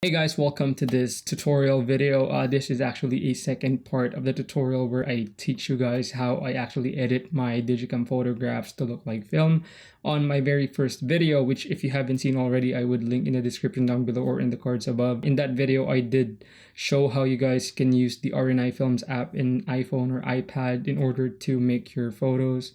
Hey guys, welcome to this tutorial video. This is actually a second part of the tutorial where I teach you guys how I actually edit my digicam photographs to look like film. On my very first video, which if you haven't seen already, I would link in the description down below or in the cards above. In that video, I did show how you guys can use the RNI Films app in iPhone or iPad in order to make your photos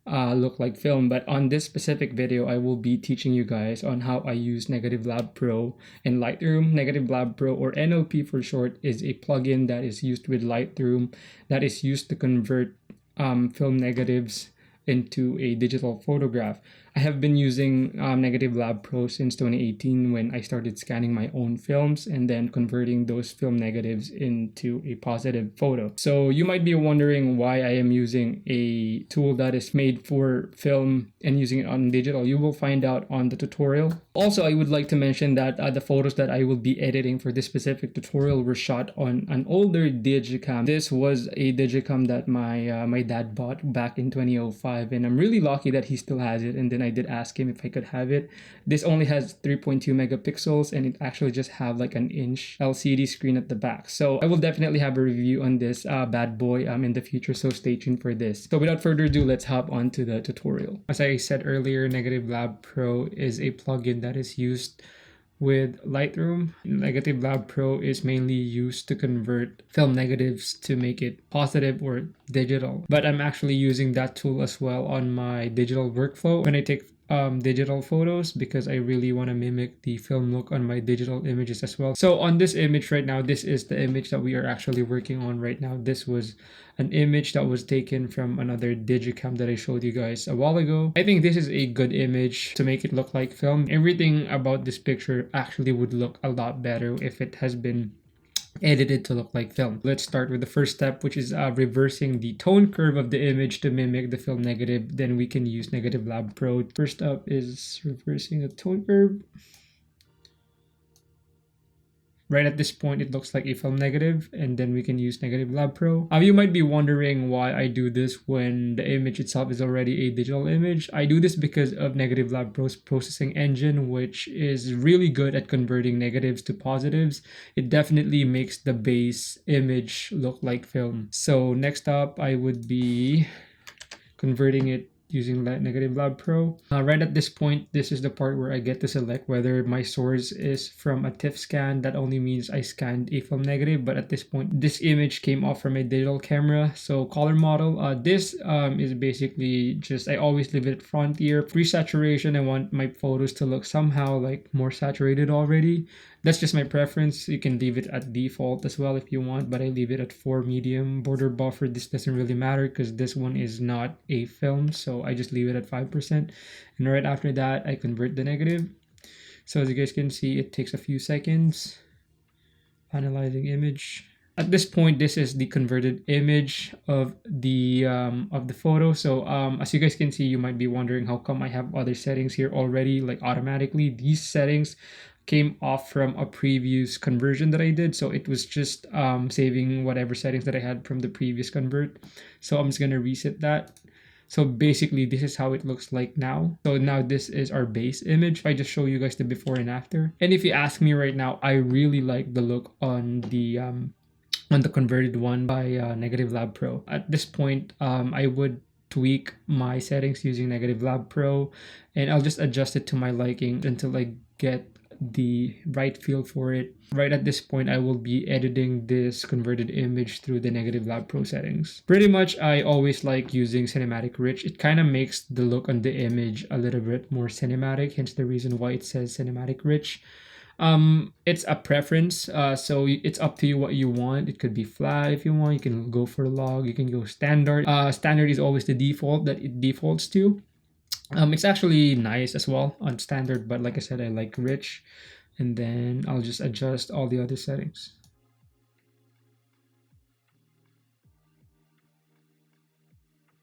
look like film. But on this specific video, I will be teaching you guys on how I use Negative Lab Pro in Lightroom. Negative Lab Pro, or NLP for short, is a plugin that is used with Lightroom that is used to convert film negatives into a digital photograph. I have been using Negative Lab Pro since 2018 when I started scanning my own films and then converting those film negatives into a positive photo. So you might be wondering why I am using a tool that is made for film and using it on digital. You will find out on the tutorial. Also, I would like to mention that the photos that I will be editing for this specific tutorial were shot on an older digicam. This was a digicam that my dad bought back in 2005, and I'm really lucky that he still has it. And then I did ask him if I could have it. This only has 3.2 megapixels and it actually just have like an inch LCD screen at the back. So I will definitely have a review on this bad boy in the future, so stay tuned for this. So without further ado, let's hop on to the tutorial. As I said earlier, Negative Lab Pro is a plugin that is used with Lightroom. Negative Lab Pro is mainly used to convert film negatives to make it positive or digital. But I'm actually using that tool as well on my digital workflow when I take digital photos, because I really want to mimic the film look on my digital images as well. So on this image right now, this is the image that we are actually working on right now. This was an image that was taken from another digicam that I showed you guys a while ago. I think this is a good image to make it look like film. Everything about this picture actually would look a lot better if it has been edited to look like film. Let's start with the first step, which is reversing the tone curve of the image to mimic the film negative. Then we can use Negative Lab Pro. First up is reversing the tone curve. Right at this point, it looks like a film negative, and then we can use Negative Lab Pro. You might be wondering why I do this when the image itself is already a digital image. I do this because of Negative Lab Pro's processing engine, which is really good at converting negatives to positives. It definitely makes the base image look like film. So next up, I would be converting it using Negative Lab Pro. Right at this point, this is the part where I get to select whether my source is from a TIFF scan. That only means I scanned a film negative, but at this point, this image came off from a digital camera. So color model, this is basically just, I always leave it front here. Pre-saturation, I want my photos to look somehow like more saturated already. That's just my preference. You can leave it at default as well if you want, but I leave it at 4 medium. Border buffer, this doesn't really matter because this one is not a film, so I just leave it at 5%. And right after that, I convert the negative. So as you guys can see, it takes a few seconds. Analyzing image. At this point, this is the converted image of the photo. So as you guys can see, you might be wondering how come I have other settings here already, like automatically. These settings came off from a previous conversion that I did, so it was just saving whatever settings that I had from the previous convert. So I'm just gonna reset that. So basically, this is how it looks like now. So now this is our base image. I just show you guys the before and after. And if you ask me right now, I really like the look on the converted one by Negative Lab Pro. At this point, I would tweak my settings using Negative Lab Pro, and I'll just adjust it to my liking until I get the right feel for it. Right at this point, I will be editing this converted image through the Negative Lab Pro settings. Pretty much, I always like using cinematic rich. It kind of makes the look on the image a little bit more cinematic, hence the reason why it says cinematic rich. It's a preference, so it's up to you what you want. It could be flat if you want. You can go for log, you can go standard. Standard is always the default that it defaults to. It's actually nice as well on standard, but like I said, I like rich. And then I'll just adjust all the other settings.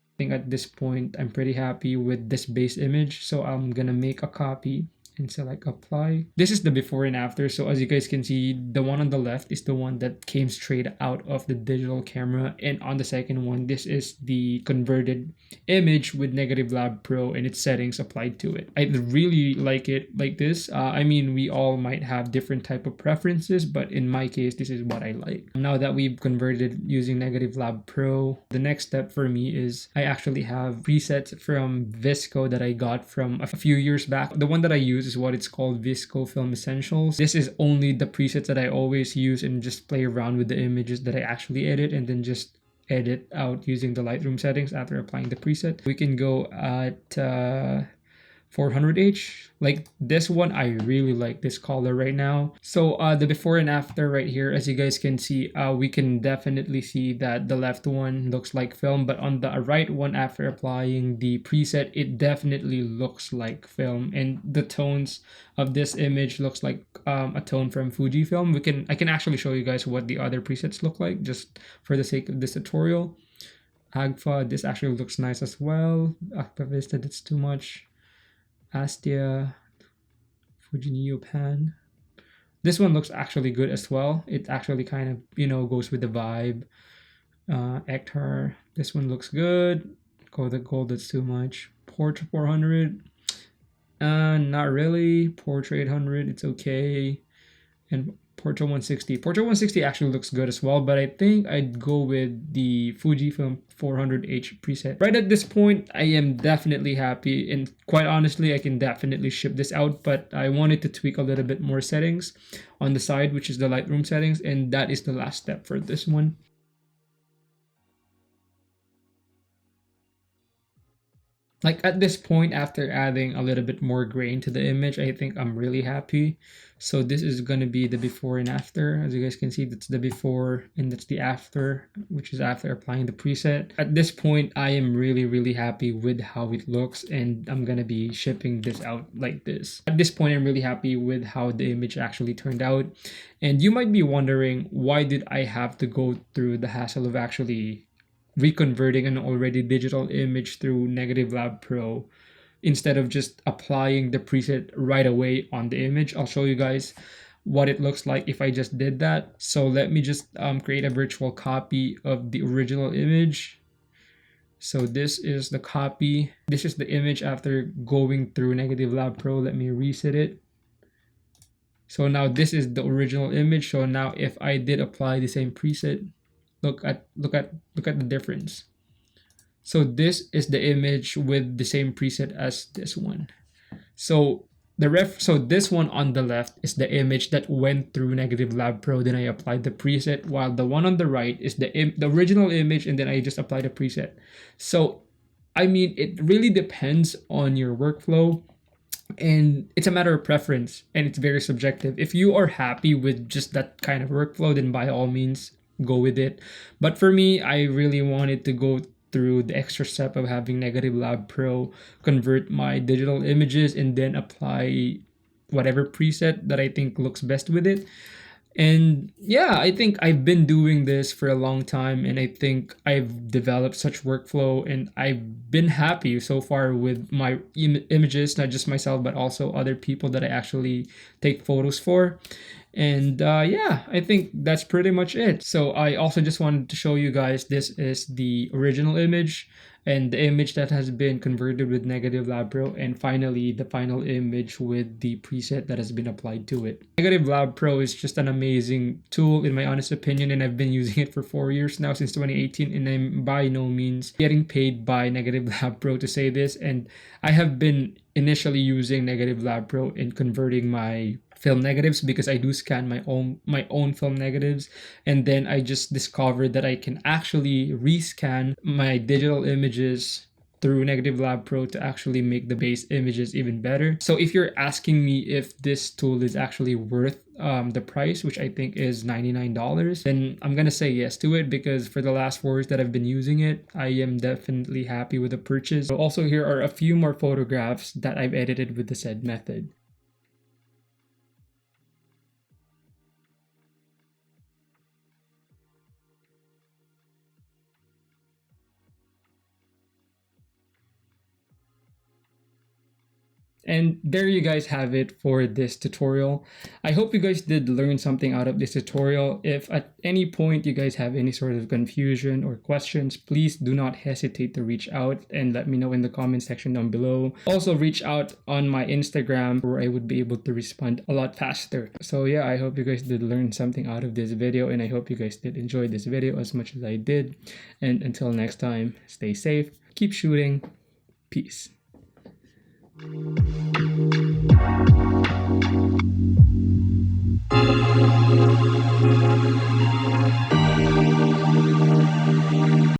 I think at this point, I'm pretty happy with this base image. So I'm gonna make a copy and select apply. This is the before and after. So as you guys can see, the one on the left is the one that came straight out of the digital camera, and on the second one, this is the converted image with Negative Lab Pro and its settings applied to it. I really like it like this. I mean, we all might have different type of preferences, but in my case, this is what I like. Now that we've converted using Negative Lab Pro, the next step for me is I actually have presets from Visco that I got from a few years back. The one that I use is what it's called Visco Film Essentials. This is only the presets that I always use and just play around with the images that I actually edit, and then just edit out using the Lightroom settings after applying the preset. We can go at 400H. Like this one, I really like this color right now. So the before and after right here, as you guys can see, we can definitely see that the left one looks like film, but on the right one, after applying the preset, it definitely looks like film, and the tones of this image looks like a tone from Fujifilm. I can actually show you guys what the other presets look like just for the sake of this tutorial. Agfa, this actually looks nice as well. Agfa Vista, that's too much. Astia, Fuji Neopan. This one looks actually good as well. It actually kind of, you know, goes with the vibe. Ektar, this one looks good. Go the gold, that's too much. Portrait 400, not really. Portrait 800, it's okay. And Portrait 160. Portrait 160 actually looks good as well, but I think I'd go with the Fujifilm 400H preset. Right at this point, I am definitely happy, and quite honestly, I can definitely ship this out, but I wanted to tweak a little bit more settings on the side, which is the Lightroom settings, and that is the last step for this one. Like at this point, after adding a little bit more grain to the image, I think I'm really happy. So this is going to be the before and after. As you guys can see, that's the before and that's the after, which is after applying the preset. At this point, I am really happy with how it looks, and I'm going to be shipping this out like this. At this point, I'm really happy with how the image actually turned out. And you might be wondering, why did I have to go through the hassle of actually reconverting an already digital image through Negative Lab Pro instead of just applying the preset right away on the image? I'll show you guys what it looks like if I just did that. So let me just create a virtual copy of the original image. So this is the copy. This is the image after going through Negative Lab Pro. Let me reset it. So now this is the original image. So now if I did apply the same preset, look at the difference. So this is the image with the same preset as this one. So this one on the left is the image that went through Negative Lab Pro, then I applied the preset, while the one on the right is the original image, and then I just applied a preset. So I mean, it really depends on your workflow, and it's a matter of preference, and it's very subjective. If you are happy with just that kind of workflow, then by all means go with it. But for me, I really wanted to go through the extra step of having Negative Lab Pro convert my digital images and then apply whatever preset that I think looks best with it. And yeah, I think I've been doing this for a long time, and I think I've developed such workflow, and I've been happy so far with my images, not just myself, but also other people that I actually take photos for. And yeah, I think that's pretty much it. So I also just wanted to show you guys, this is the original image and the image that has been converted with Negative Lab Pro, and finally the final image with the preset that has been applied to it. Negative Lab Pro is just an amazing tool in my honest opinion, and I've been using it for 4 years now, since 2018, and I'm by no means getting paid by Negative Lab Pro to say this. And I have been initially using Negative Lab Pro in converting my film negatives because I do scan my own film negatives, and then I just discovered that I can actually rescan my digital images through Negative Lab Pro to actually make the base images even better. So if you're asking me if this tool is actually worth the price, which I think is $99, then I'm gonna say yes to it, because for the last 4 years that I've been using it, I am definitely happy with the purchase. So also, here are a few more photographs that I've edited with the said method. And there you guys have it for this tutorial. I hope you guys did learn something out of this tutorial. If at any point you guys have any sort of confusion or questions, please do not hesitate to reach out and let me know in the comment section down below. Also reach out on my Instagram where I would be able to respond a lot faster. So yeah, I hope you guys did learn something out of this video, and I hope you guys did enjoy this video as much as I did. And until next time, stay safe, keep shooting, peace.